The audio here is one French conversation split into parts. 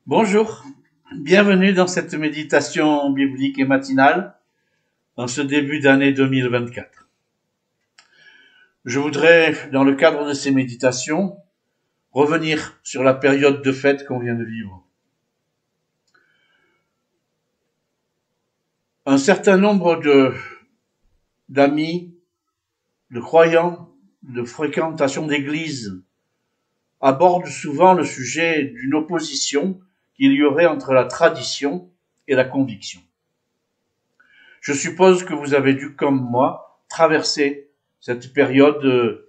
Bonjour, bienvenue dans cette méditation biblique et matinale dans ce début d'année 2024. Je voudrais, dans le cadre de ces méditations, revenir sur la période de fête qu'on vient de vivre. Un certain nombre d'amis, de croyants, de fréquentation d'église abordent souvent le sujet d'une opposition qu'il y aurait entre la tradition et la conviction. Je suppose que vous avez dû, comme moi, traverser cette période de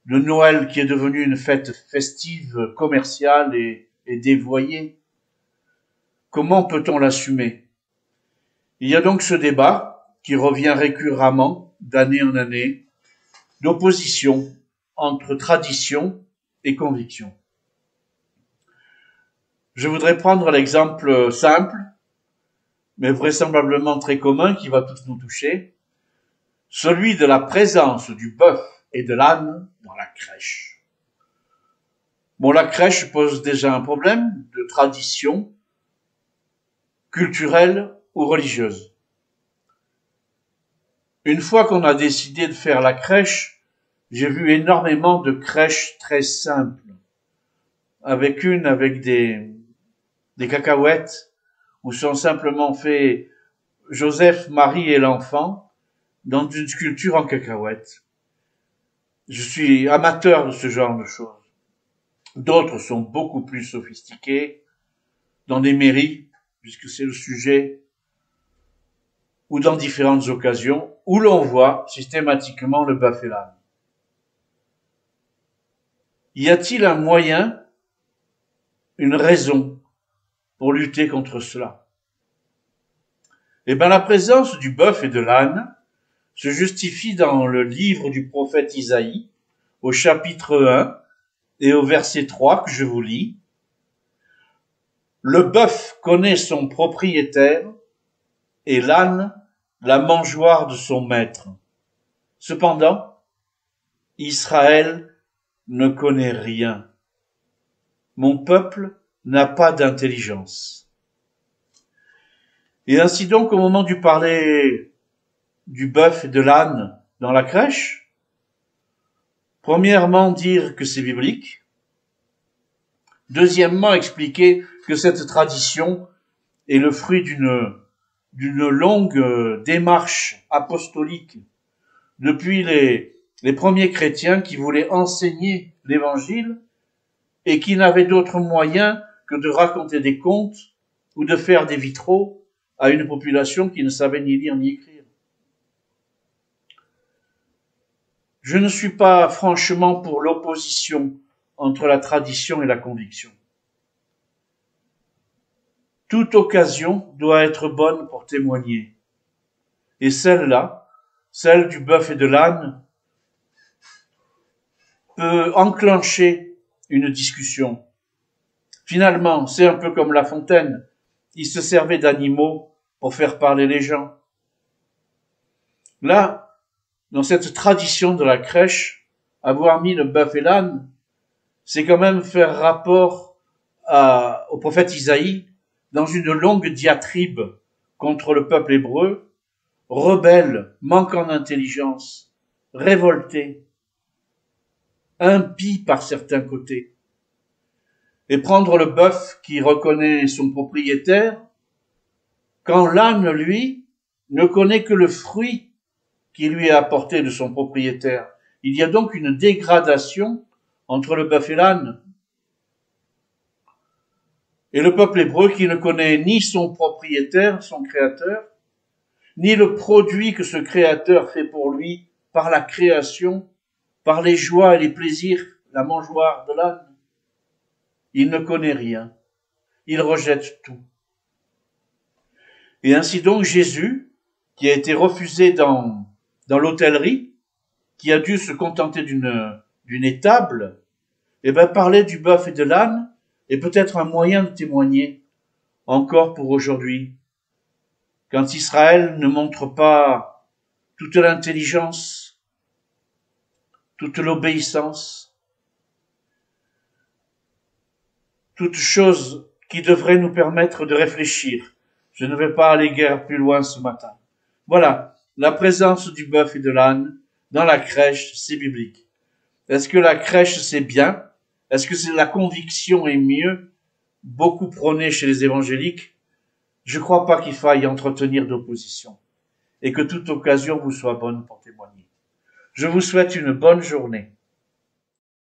Noël qui est devenue une fête festive, commerciale et dévoyée. Comment peut-on l'assumer? Il y a donc ce débat qui revient récurrentement, d'année en année, d'opposition entre tradition et conviction. Je voudrais prendre l'exemple simple, mais vraisemblablement très commun, qui va tous nous toucher, celui de la présence du bœuf et de l'âne dans la crèche. Bon, la crèche pose déjà un problème de tradition culturelle ou religieuse. Une fois qu'on a décidé de faire la crèche, j'ai vu énormément de crèches très simples, avec des cacahuètes, où sont simplement faits Joseph, Marie et l'enfant dans une sculpture en cacahuète. Je suis amateur de ce genre de choses. D'autres sont beaucoup plus sophistiqués, dans des mairies, puisque c'est le sujet, ou dans différentes occasions, où l'on voit systématiquement le bœuf et l'âne. Y a-t-il un moyen, une raison pour lutter contre cela? Eh bien, la présence du bœuf et de l'âne se justifie dans le livre du prophète Isaïe, au chapitre 1 et au verset 3 que je vous lis. Le bœuf connaît son propriétaire et l'âne la mangeoire de son maître. Cependant, Israël ne connaît rien. Mon peuple n'a pas d'intelligence. Et ainsi donc, au moment du parler du bœuf et de l'âne dans la crèche, premièrement, dire que c'est biblique. Deuxièmement, expliquer que cette tradition est le fruit d'une longue démarche apostolique depuis les premiers chrétiens qui voulaient enseigner l'évangile et qui n'avaient d'autre moyen que de raconter des contes ou de faire des vitraux à une population qui ne savait ni lire ni écrire. Je ne suis pas franchement pour l'opposition entre la tradition et la conviction. Toute occasion doit être bonne pour témoigner. Et celle-là, celle du bœuf et de l'âne, peut enclencher une discussion. Finalement, c'est un peu comme La Fontaine. Il se servait d'animaux pour faire parler les gens. Là, dans cette tradition de la crèche, avoir mis le bœuf et l'âne, c'est quand même faire rapport au prophète Isaïe dans une longue diatribe contre le peuple hébreu, rebelle, manquant d'intelligence, révolté, impie par certains côtés. Et prendre le bœuf qui reconnaît son propriétaire, quand l'âne, lui, ne connaît que le fruit qui lui est apporté de son propriétaire. Il y a donc une dégradation entre le bœuf et l'âne. Et le peuple hébreu qui ne connaît ni son propriétaire, son créateur, ni le produit que ce créateur fait pour lui par la création, par les joies et les plaisirs, la mangeoire de l'âne. Il ne connaît rien. Il rejette tout. Et ainsi donc Jésus, qui a été refusé dans l'hôtellerie, qui a dû se contenter d'une étable, parler du bœuf et de l'âne est peut-être un moyen de témoigner encore pour aujourd'hui. Quand Israël ne montre pas toute l'intelligence, toute l'obéissance, toute chose qui devrait nous permettre de réfléchir. Je ne vais pas aller guère plus loin ce matin. Voilà, la présence du bœuf et de l'âne dans la crèche, c'est biblique. Est-ce que la crèche, c'est bien? Est-ce que la conviction est mieux? Beaucoup prônée chez les évangéliques. Je ne crois pas qu'il faille entretenir d'opposition et que toute occasion vous soit bonne pour témoigner. Je vous souhaite une bonne journée.